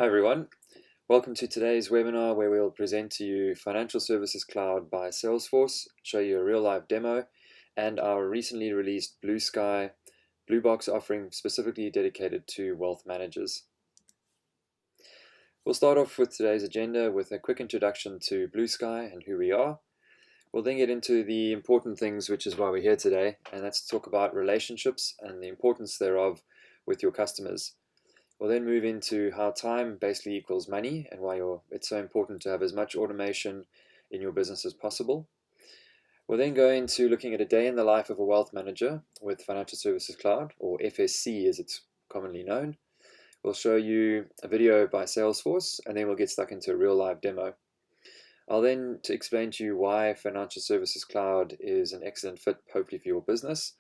Hi everyone, welcome to today's webinar where we'll present to you Financial Services Cloud by Salesforce, show you a real live demo, and our recently released BlueSky Blue Box offering specifically dedicated to wealth managers. We'll start off with today's agenda with a quick introduction to BlueSky and who we are. We'll then get into the important things, which is why we're here today, and that's to talk about relationships and the importance thereof with your customers. We'll then move into how time basically equals money and why it's so important to have as much automation in your business as possible. We'll then go into looking at a day in the life of a wealth manager with Financial Services Cloud, or FSC as it's commonly known. We'll show you a video by Salesforce, and then we'll get stuck into a real live demo. I'll then explain to you why Financial Services Cloud is an excellent fit, hopefully, for your business.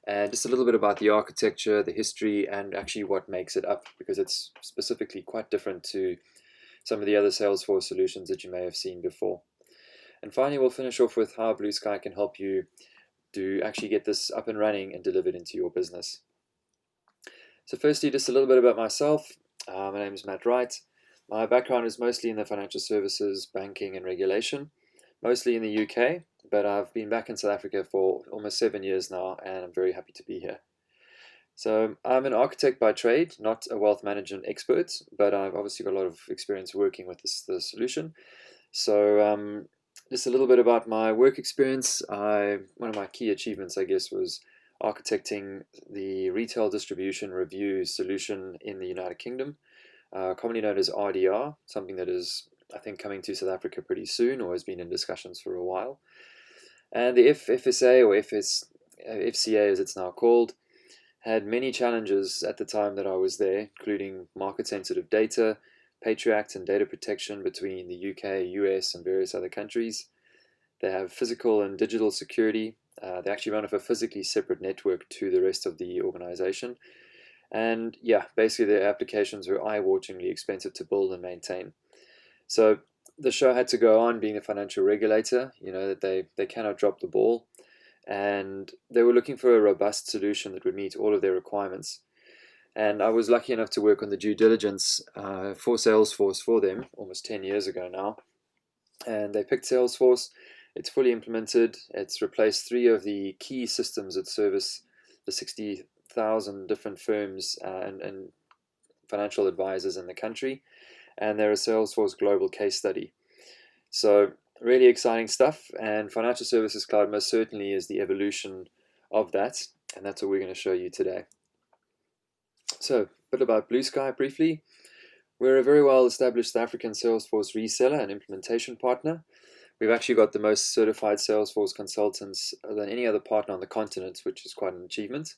And just a little bit about the architecture, the history, and actually what makes it up, because it's specifically quite different to some of the other Salesforce solutions that you may have seen before. And finally, we'll finish off with how BlueSky can help you to actually get this up and running and delivered into your business. So firstly, just a little bit about myself. My name is Wright. My background is mostly in the financial services, banking, and regulation, mostly in the UK. But I've been back in South Africa for almost 7 years now, and I'm very happy to be here. So I'm an architect by trade, not a wealth management expert, but I've obviously got a lot of experience working with this solution. So just a little bit about my work experience. One of my key achievements, I guess, was architecting the retail distribution review solution in the United Kingdom, commonly known as RDR, something that is, I think, coming to South Africa pretty soon or has been in discussions for a while. And the FSA, or FCA as it's now called, had many challenges at the time that I was there, including market-sensitive data, Patriot and data protection between the UK, US, and various other countries. They have physical and digital security. They actually run off a physically separate network to the rest of the organization. And yeah, basically their applications were eye-wateringly expensive to build and maintain. So the show had to go on, being a financial regulator, that they cannot drop the ball. And they were looking for a robust solution that would meet all of their requirements. And I was lucky enough to work on the due diligence for Salesforce for them almost 10 years ago now. And they picked Salesforce. It's fully implemented. It's replaced 3 of the key systems that service the 60,000 different firms and financial advisors in the country. And they're a Salesforce global case study. So really exciting stuff, and Financial Services Cloud most certainly is the evolution of that, and that's what we're going to show you today. So a bit about BlueSky briefly. We're a very well established African Salesforce reseller and implementation partner. We've actually got the most certified Salesforce consultants than any other partner on the continent, which is quite an achievement.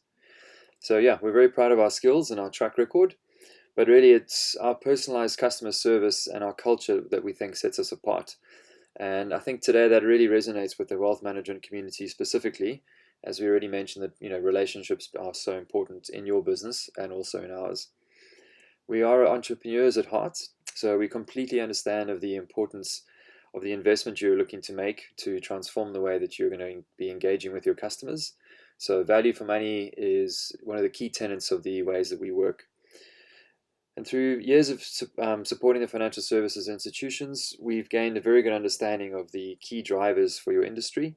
So yeah, we're very proud of our skills and our track record. But really, it's our personalized customer service and our culture that we think sets us apart. And I think today that really resonates with the wealth management community specifically, as we already mentioned that relationships are so important in your business and also in ours. We are entrepreneurs at heart, so we completely understand of the importance of the investment you're looking to make to transform the way that you're going to be engaging with your customers. So value for money is one of the key tenets of the ways that we work. And through years of supporting the financial services institutions, we've gained a very good understanding of the key drivers for your industry.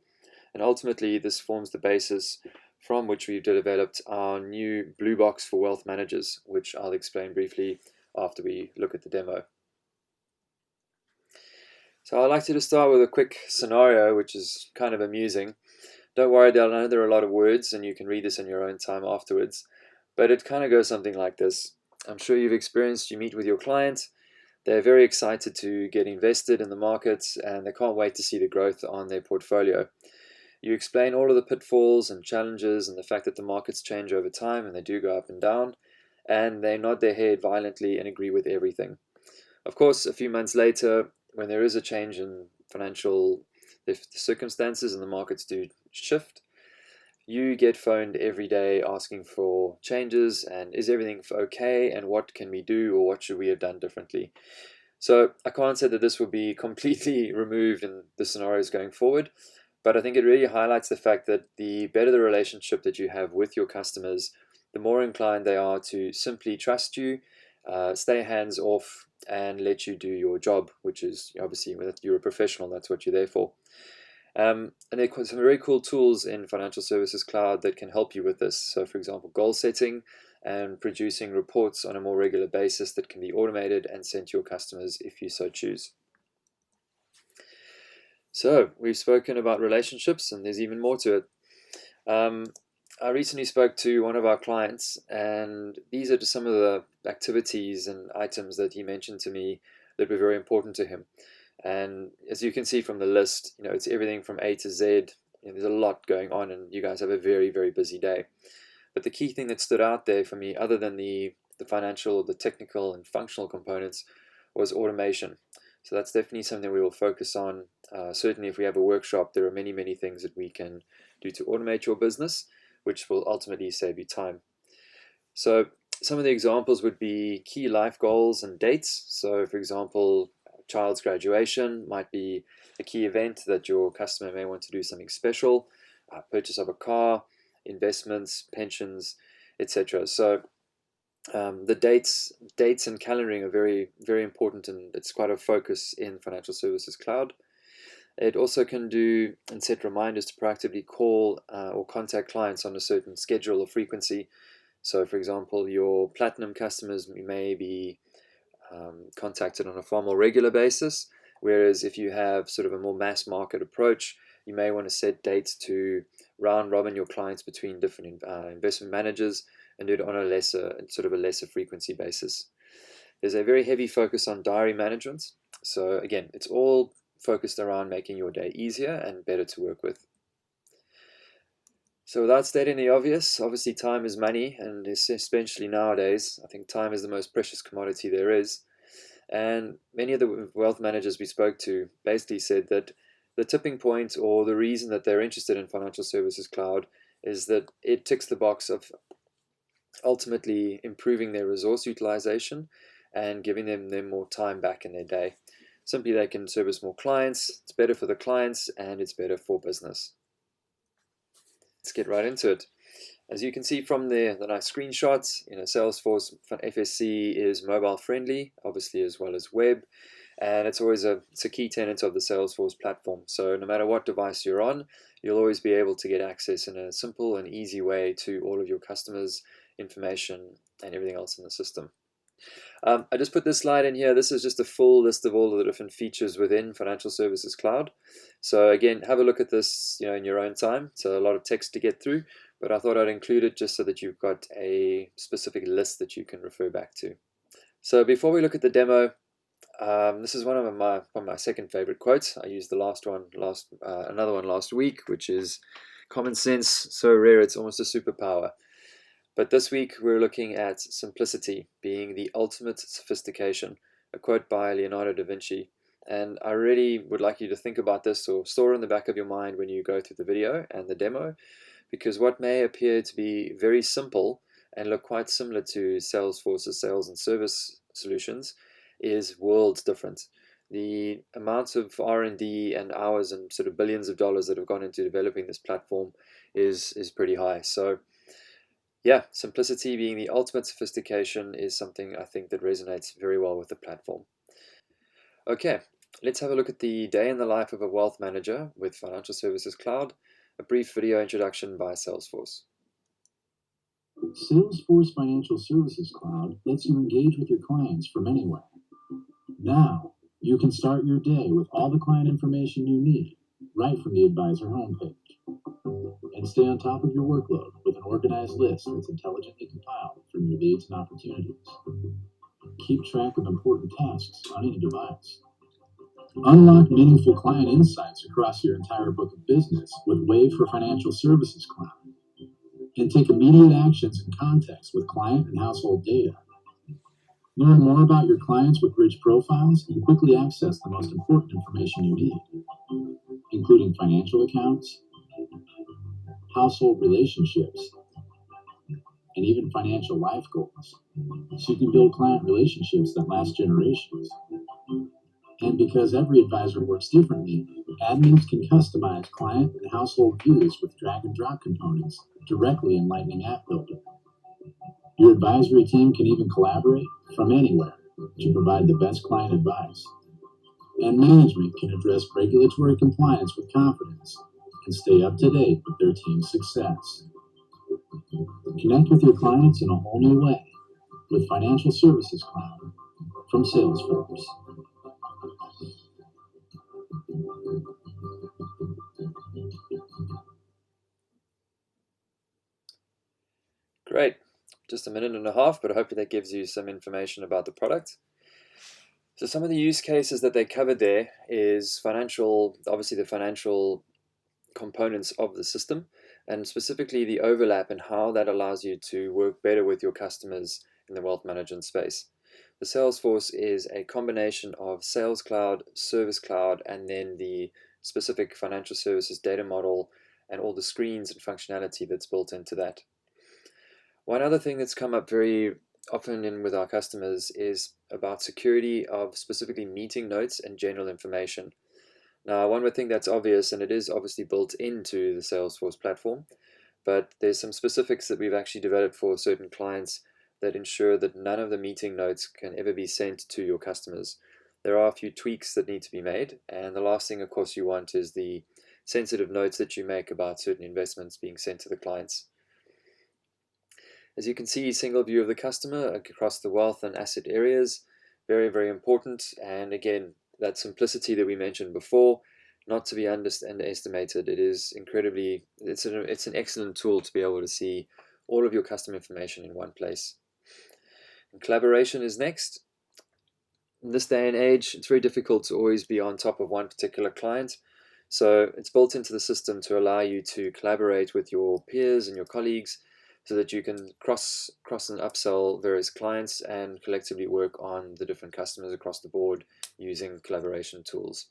And ultimately, this forms the basis from which we've developed our new Blue Box for wealth managers, which I'll explain briefly after we look at the demo. So I'd like to just start with a quick scenario, which is kind of amusing. Don't worry, I know there are a lot of words, and you can read this in your own time afterwards. But it kind of goes something like this. I'm sure you've experienced, you meet with your clients, they're very excited to get invested in the markets and they can't wait to see the growth on their portfolio. You explain all of the pitfalls and challenges and the fact that the markets change over time and they do go up and down, and they nod their head violently and agree with everything. Of course, a few months later, when there is a change in financial circumstances and the markets do shift, you get phoned every day asking for changes and is everything okay and what can we do or what should we have done differently. So I can't say that this will be completely removed in the scenarios going forward, but I think it really highlights the fact that the better the relationship that you have with your customers, the more inclined they are to simply trust you, stay hands off, and let you do your job, which is obviously, you're a professional, that's what you're there for. And there are some very cool tools in Financial Services Cloud that can help you with this. So for example, goal setting and producing reports on a more regular basis that can be automated and sent to your customers if you so choose. So we've spoken about relationships, and there's even more to it. I recently spoke to one of our clients, and these are just some of the activities and items that he mentioned to me that were very important to him. And as you can see from the list, it's everything from A to Z. There's a lot going on, and you guys have a very, very busy day. But the key thing that stood out there for me, other than the financial, the technical, and functional components, was automation. So that's definitely something we will focus on. Certainly, if we have a workshop, there are many, many things that we can do to automate your business, which will ultimately save you time. So some of the examples would be key life goals and dates. So for example, child's graduation might be a key event that your customer may want to do something special, purchase of a car, investments, pensions, etc. So the dates and calendaring are very, very important, and it's quite a focus in Financial Services Cloud. It also can do and set reminders to proactively call or contact clients on a certain schedule or frequency. So for example, your platinum customers may be contacted on a far more regular basis, whereas if you have sort of a more mass market approach, you may want to set dates to round robin your clients between different investment managers and do it on a lesser frequency basis. There's a very heavy focus on diary management. So again, it's all focused around making your day easier and better to work with. So without stating the obvious, obviously time is money, and especially nowadays, I think time is the most precious commodity there is. And many of the wealth managers we spoke to basically said that the tipping point, or the reason that they're interested in Financial Services Cloud, is that it ticks the box of ultimately improving their resource utilization and giving them more time back in their day. Simply, they can service more clients, it's better for the clients, and it's better for business. Let's get right into it. As you can see from the nice screenshots, Salesforce FSC is mobile friendly, obviously, as well as web, and it's a key tenet of the Salesforce platform. So no matter what device you're on, you'll always be able to get access in a simple and easy way to all of your customers' information and everything else in the system. I just put this slide in here. This is just a full list of all of the different features within Financial Services Cloud. So again, have a look at this in your own time. It's a lot of text to get through, but I thought I'd include it just so that you've got a specific list that you can refer back to. So before we look at the demo, this is one of my second favorite quotes. I used another one last week, which is common sense, so rare it's almost a superpower. But this week we're looking at simplicity being the ultimate sophistication, a quote by Leonardo da Vinci. And I really would like you to think about this or store it in the back of your mind when you go through the video and the demo, because what may appear to be very simple and look quite similar to Salesforce's sales and service solutions is worlds different. The amounts of R&D and hours and sort of billions of dollars that have gone into developing this platform is pretty high. So yeah, simplicity being the ultimate sophistication is something I think that resonates very well with the platform. Okay, let's have a look at the day in the life of a wealth manager with Financial Services Cloud, a brief video introduction by Salesforce. Salesforce Financial Services Cloud lets you engage with your clients from anywhere. Now, you can start your day with all the client information you need right from the advisor homepage. And stay on top of your workload with an organized list that's intelligently compiled from your leads and opportunities. Keep track of important tasks on any device. Unlock meaningful client insights across your entire book of business with Wave for Financial Services Cloud. And take immediate actions in context with client and household data. Learn more about your clients with rich profiles and quickly access the most important information you need, including financial accounts, household relationships, and even financial life goals, so you can build client relationships that last generations. And because every advisor works differently, admins can customize client and household views with drag and drop components directly in Lightning App Builder. Your advisory team can even collaborate from anywhere to provide the best client advice. And management can address regulatory compliance with confidence and stay up to date with their team's success. Connect with your clients in a whole new way with Financial Services Cloud from Salesforce. Great. Just a minute and a half, but hopefully that gives you some information about the product. So some of the use cases that they covered there is financial, obviously the financial components of the system, and specifically the overlap and how that allows you to work better with your customers in the wealth management space. The Salesforce is a combination of Sales Cloud, Service Cloud, and then the specific financial services data model and all the screens and functionality that's built into that. One other thing that's come up very often in with our customers is about security of specifically meeting notes and general information. Now, one would think that's obvious, and it is obviously built into the Salesforce platform, but there's some specifics that we've actually developed for certain clients that ensure that none of the meeting notes can ever be sent to your customers. There are a few tweaks that need to be made, and the last thing, of course, you want is the sensitive notes that you make about certain investments being sent to the clients. As you can see, single view of the customer across the wealth and asset areas, very, very important. And again, that simplicity that we mentioned before, not to be underestimated. It is incredibly, it's an excellent tool to be able to see all of your customer information in one place. And collaboration is next. In this day and age, it's very difficult to always be on top of one particular client. So it's built into the system to allow you to collaborate with your peers and your colleagues so that you can cross and upsell various clients and collectively work on the different customers across the board using collaboration tools.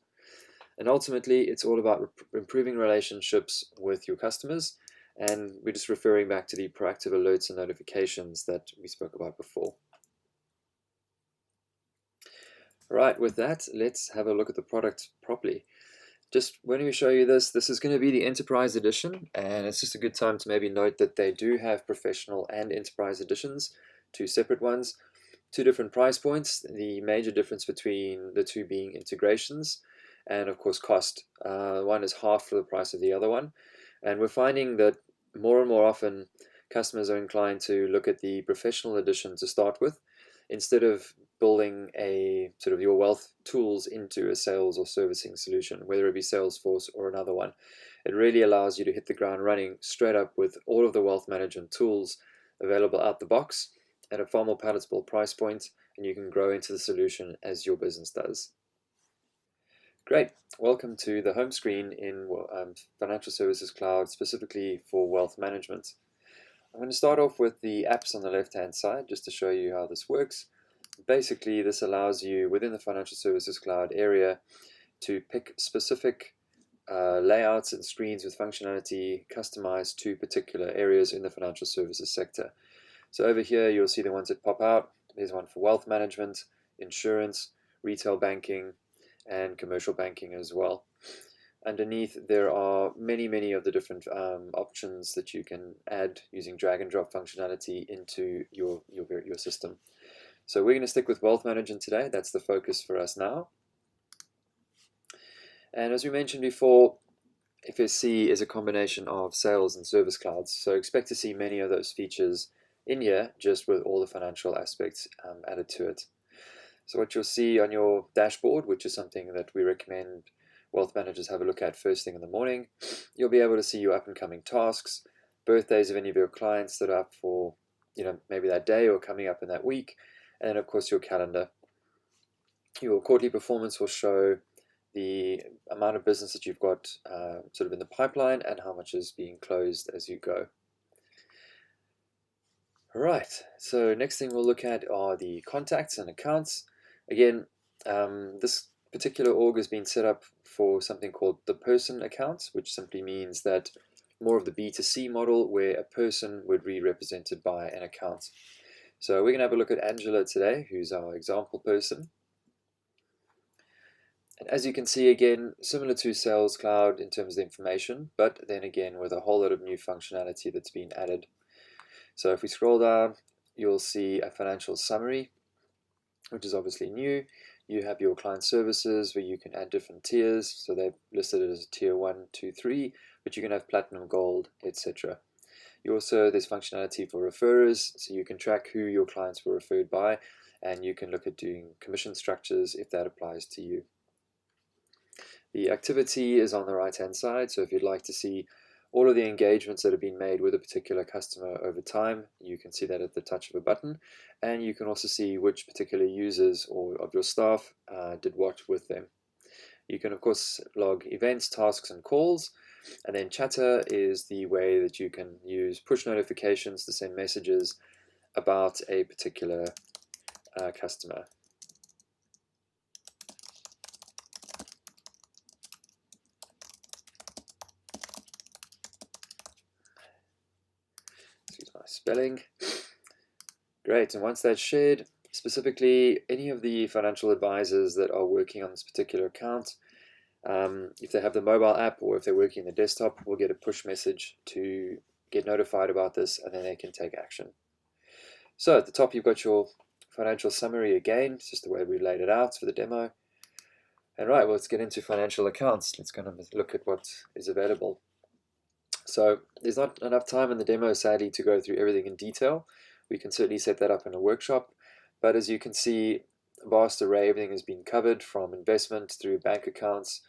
And ultimately, it's all about improving relationships with your customers, and we're just referring back to the proactive alerts and notifications that we spoke about before. Right, with that, let's have a look at the product properly. Just when we show you this is going to be the Enterprise Edition, and it's just a good time to maybe note that they do have Professional and Enterprise Editions, two separate ones, two different price points, the major difference between the two being integrations and of course cost. One is half for the price of the other one, and we're finding that more and more often customers are inclined to look at the Professional Edition to start with, instead of building a sort of your wealth tools into a sales or servicing solution, whether it be Salesforce or another one. It really allows you to hit the ground running straight up with all of the wealth management tools available out the box at a far more palatable price point, and you can grow into the solution as your business does. Great, welcome to the home screen in Financial Services Cloud, specifically for wealth management. I'm going to start off with the apps on the left-hand side just to show you how this works. Basically, this allows you within the Financial Services Cloud area to pick specific layouts and screens with functionality customized to particular areas in the financial services sector. So over here, you'll see the ones that pop out. There's one for wealth management, insurance, retail banking, and commercial banking as well. Underneath, there are many of the different options that you can add using drag and drop functionality into your system. So we're going to stick with wealth management today. That's the focus for us now. And as we mentioned before, FSC is a combination of sales and service clouds. So expect to see many of those features in here, just with all the financial aspects added to it. So what you'll see on your dashboard, which is something that we recommend wealth managers have a look at first thing in the morning, you'll be able to see your up and coming tasks, birthdays of any of your clients that are up for, maybe that day or coming up in that week, and then of course your calendar. Your quarterly performance will show the amount of business that you've got sort of in the pipeline and how much is being closed as you go. All right, so next thing we'll look at are the contacts and accounts. Again, this particular org has been set up for something called the person accounts, which simply means that more of the B2C model where a person would be represented by an account. So we're going to have a look at Angela today, who's our example person. And as you can see, again, similar to Sales Cloud in terms of the information, but then again with a whole lot of new functionality that's been added. So if we scroll down, you'll see a financial summary. which is obviously new. You have your client services where you can add different tiers. So they've listed it as tier 1, 2, 3, but you can have platinum, gold, etc. There's functionality for referrers, so you can track who your clients were referred by, and you can look at doing commission structures if that applies to you. The activity is on the right hand side, so if you'd like to see all of the engagements that have been made with a particular customer over time, you can see that at the touch of a button, and you can also see which particular users or of your staff did what with them. You can of course log events, tasks and calls, and then chatter is the way that you can use push notifications to send messages about a particular customer. Excuse my spelling. Great, and once that's shared, specifically any of the financial advisors that are working on this particular account, if they have the mobile app or if they're working in the desktop, will get a push message to get notified about this, and then they can take action. So at the top, you've got your financial summary again. It's just the way we laid it out for the demo. And right, well, let's get into financial accounts. Let's kind of look at what is available. So there's not enough time in the demo, sadly, to go through everything in detail. We can certainly set that up in a workshop. But as you can see, a vast array, everything has been covered from investment through bank accounts.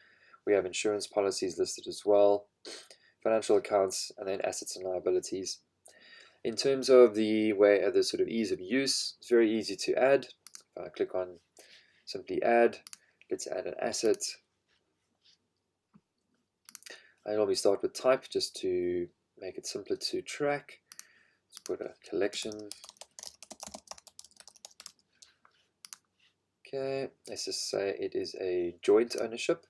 We have insurance policies listed as well, financial accounts, and then assets and liabilities. In terms of the sort of ease of use, it's very easy to add. If I click on simply add, let's add an asset. I normally start with type just to make it simpler to track. Let's put a collection. Okay, let's just say it is a joint ownership.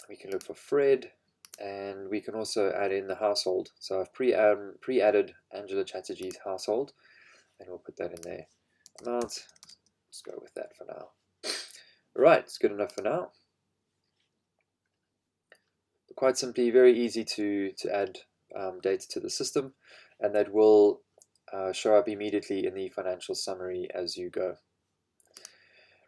We can look for Fred, and we can also add in the household. So I've pre-added Angela Chatterjee's household, and we'll put that in there. Amount, let's go with that for now. Right, it's good enough for now. Quite simply, very easy to add data to the system, and that will show up immediately in the financial summary as you go.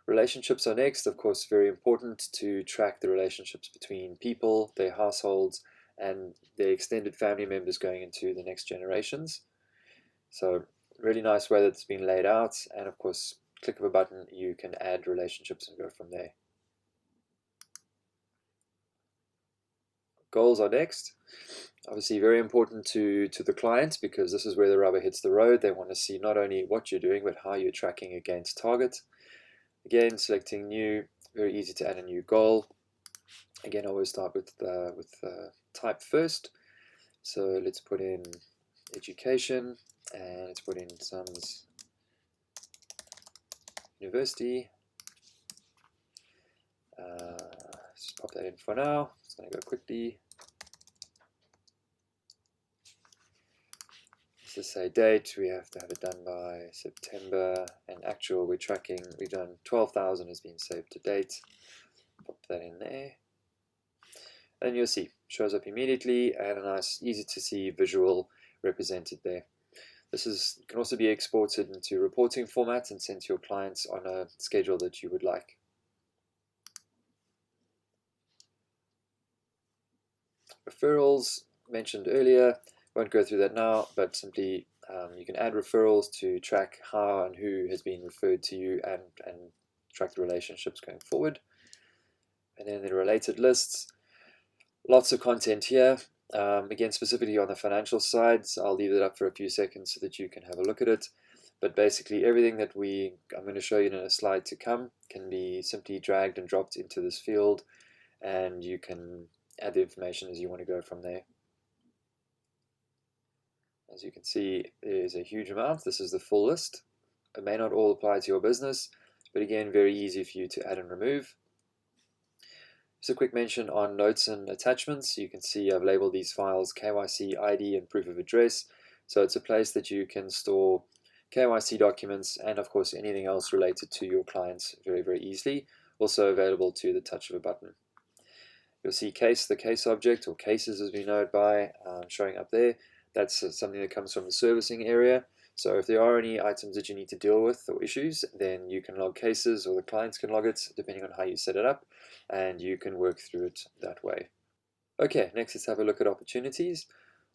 Relationships are next, of course, very important to track the relationships between people, their households, and their extended family members going into the next generations. So really nice way that's been laid out, and of course, click of a button, you can add relationships and go from there. Goals are next. Obviously very important to the client, because this is where the rubber hits the road. They want to see not only what you're doing, but how you're tracking against target. Again, selecting new, very easy to add a new goal. Again, I always start with type first. So let's put in education, and let's put in Sons University. Let's pop that in for now. It's going to go quickly. Let's just say date, we have to have it done by September, and actual we're tracking, we've done 12,000 has been saved to date. Pop that in there. And you'll see, shows up immediately, and a nice, easy to see visual represented there. This can also be exported into reporting formats and sent to your clients on a schedule that you would like. Referrals, mentioned earlier, won't go through that now, but simply you can add referrals to track how and who has been referred to you, and track the relationships going forward. And then the related lists, lots of content here. Again, specifically on the financial side, so I'll leave it up for a few seconds so that you can have a look at it. But basically everything that I'm going to show you in a slide to come can be simply dragged and dropped into this field, and you can add the information as you want to go from there. As you can see, there's a huge amount. This is the full list. It may not all apply to your business, but again, very easy for you to add and remove. Just a quick mention on notes and attachments. You can see I've labeled these files KYC, ID, and proof of address. So it's a place that you can store KYC documents and of course anything else related to your clients very, very easily. Also available to the touch of a button. You'll see the case object, or cases as we know it by, showing up there. That's something that comes from the servicing area. So if there are any items that you need to deal with or issues, then you can log cases, or the clients can log it, depending on how you set it up, and you can work through it that way. Okay, next let's have a look at opportunities.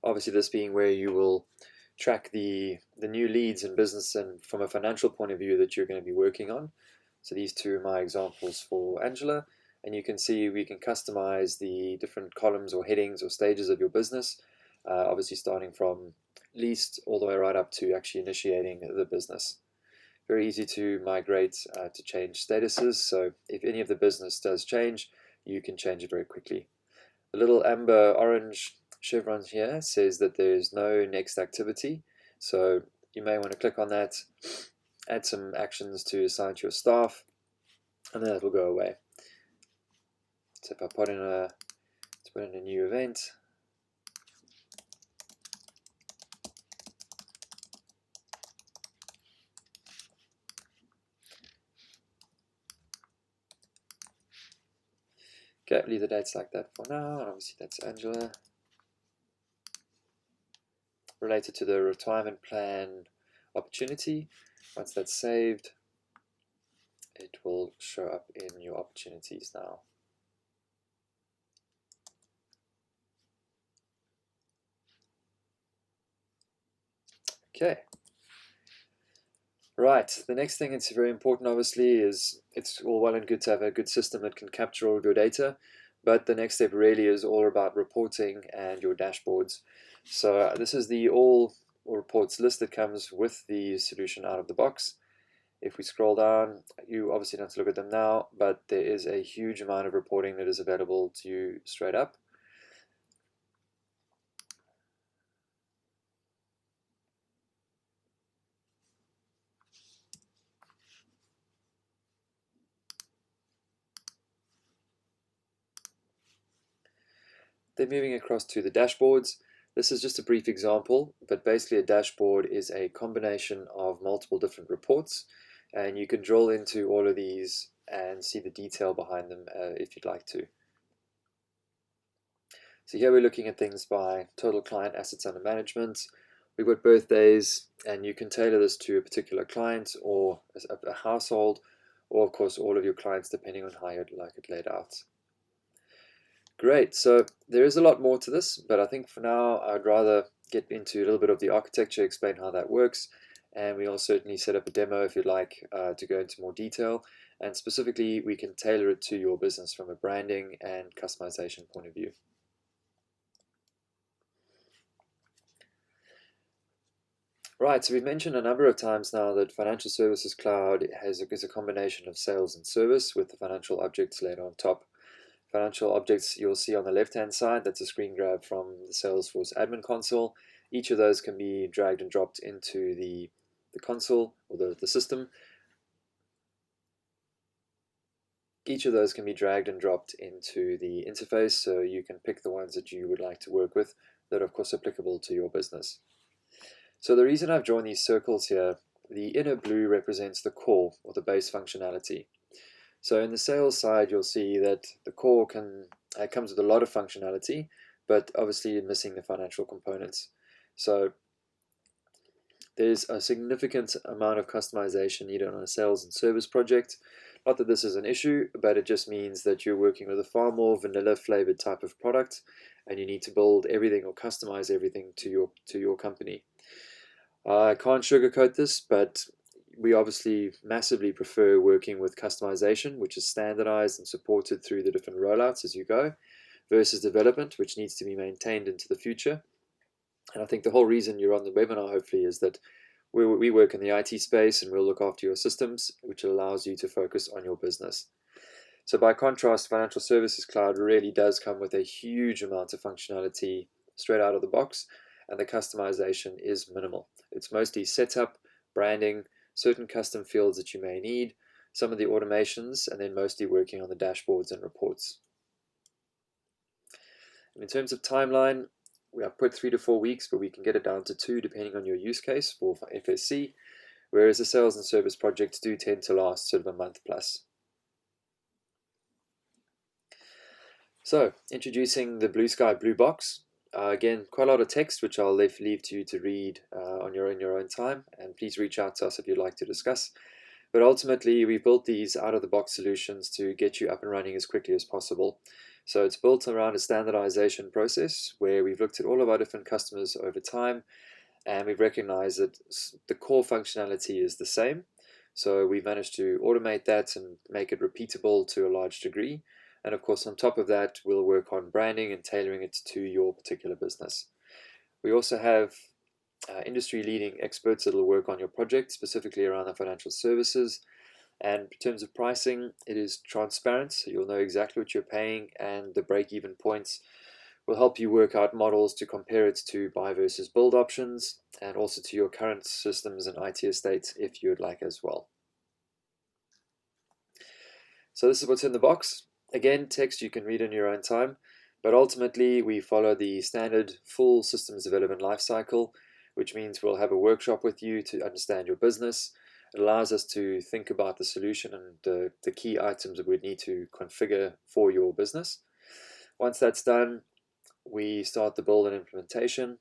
Obviously, this being where you will track the new leads in business and from a financial point of view that you're going to be working on. So these two are my examples for Angela, and you can see we can customize the different columns or headings or stages of your business, obviously starting from least all the way right up to actually initiating the business. Very easy to migrate to change statuses, so if any of the business does change, you can change it very quickly. The little amber orange chevron here says that there is no next activity, so you may want to click on that, add some actions to assign to your staff, and then it will go away. So if I put in a new event, okay, leave the dates like that for now, and obviously that's Angela. Related to the retirement plan opportunity, once that's saved, it will show up in your opportunities now. Okay. Right, the next thing that's very important obviously is it's all well and good to have a good system that can capture all of your data, but the next step really is all about reporting and your dashboards. So this is the all reports list that comes with the solution out of the box. If we scroll down, you obviously don't have to look at them now, but there is a huge amount of reporting that is available to you straight up. Then moving across to the dashboards, this is just a brief example, but basically a dashboard is a combination of multiple different reports, and you can drill into all of these and see the detail behind them if you'd like to. So here we're looking at things by total client assets under management. We've got birthdays, and you can tailor this to a particular client or a household, or of course all of your clients depending on how you'd like it laid out. Great, so there is a lot more to this, but I think for now I'd rather get into a little bit of the architecture, explain how that works, and we'll certainly set up a demo if you'd like to go into more detail, and specifically we can tailor it to your business from a branding and customization point of view. Right, so we've mentioned a number of times now that Financial Services Cloud is a combination of sales and service with the financial objects laid on top. Financial objects you'll see on the left-hand side, that's a screen grab from the Salesforce admin console. Each of those can be dragged and dropped into the console or the system. Each of those can be dragged and dropped into the interface, so you can pick the ones that you would like to work with that are of course applicable to your business. So the reason I've drawn these circles here, the inner blue represents the core or the base functionality. So in the sales side, you'll see that the core comes with a lot of functionality, but obviously missing the financial components. So there's a significant amount of customization needed on a sales and service project. Not that this is an issue, but it just means that you're working with a far more vanilla flavored type of product, and you need to build everything or customize everything to your company. I can't sugarcoat this, but we obviously massively prefer working with customization, which is standardized and supported through the different rollouts as you go, versus development, which needs to be maintained into the future. And I think the whole reason you're on the webinar, hopefully, is that we work in the IT space and we'll look after your systems, which allows you to focus on your business. So by contrast, Financial Services Cloud really does come with a huge amount of functionality straight out of the box, and the customization is minimal. It's mostly setup, branding, certain custom fields that you may need, some of the automations, and then mostly working on the dashboards and reports. And in terms of timeline, we have put 3 to 4 weeks, but we can get it down to 2 depending on your use case for FSC, whereas the sales and service projects do tend to last sort of a month plus. So, introducing the BlueSky Blue Box. Again, quite a lot of text, which I'll leave to you to read in your own time. And please reach out to us if you'd like to discuss. But ultimately, we built these out-of-the-box solutions to get you up and running as quickly as possible. So it's built around a standardization process where we've looked at all of our different customers over time, and we've recognized that the core functionality is the same. So we've managed to automate that and make it repeatable to a large degree. And of course, on top of that, we'll work on branding and tailoring it to your particular business. We also have industry-leading experts that will work on your project, specifically around the financial services. And in terms of pricing, it is transparent, so you'll know exactly what you're paying, and the break-even points will help you work out models to compare it to buy versus build options, and also to your current systems and IT estate if you would like as well. So this is what's in the box. Again, text you can read in your own time, but ultimately we follow the standard full systems development lifecycle, which means we'll have a workshop with you to understand your business. It allows us to think about the solution and the key items that we'd need to configure for your business. Once that's done, we start the build and implementation.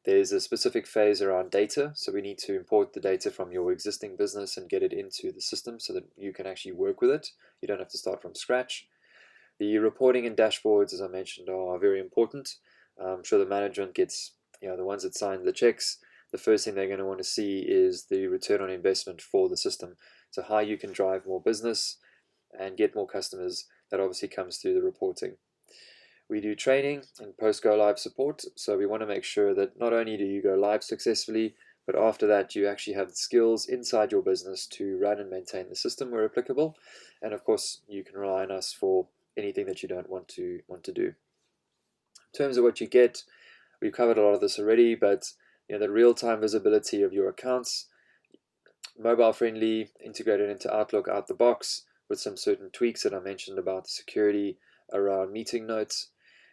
There's a specific phase around data, so we need to import the data from your existing business and get it into the system so that you can actually work with it. You don't have to start from scratch. The reporting and dashboards, as I mentioned, are very important. I'm sure the management gets, the ones that sign the checks, the first thing they're going to want to see is the return on investment for the system. So how you can drive more business and get more customers, that obviously comes through the reporting. We do training and post-go live support, so we want to make sure that not only do you go live successfully, but after that you actually have the skills inside your business to run and maintain the system where applicable. And of course, you can rely on us for anything that you don't want to do. In terms of what you get, we've covered a lot of this already, but the real-time visibility of your accounts, mobile friendly, integrated into Outlook out the box with some certain tweaks that I mentioned about the security around meeting notes.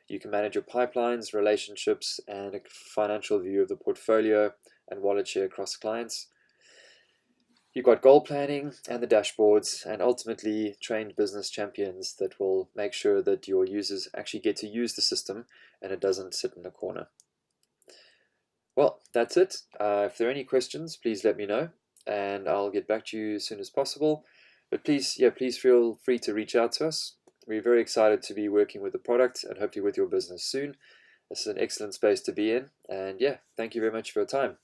You can manage your pipelines, relationships, and a financial view of the portfolio and wallet share across clients. You've got goal planning and the dashboards, and ultimately trained business champions that will make sure that your users actually get to use the system and it doesn't sit in a corner. Well, that's it. If there are any questions, please let me know, and I'll get back to you as soon as possible. But please feel free to reach out to us. We're very excited to be working with the product and hopefully with your business soon. This is an excellent space to be in. And thank you very much for your time.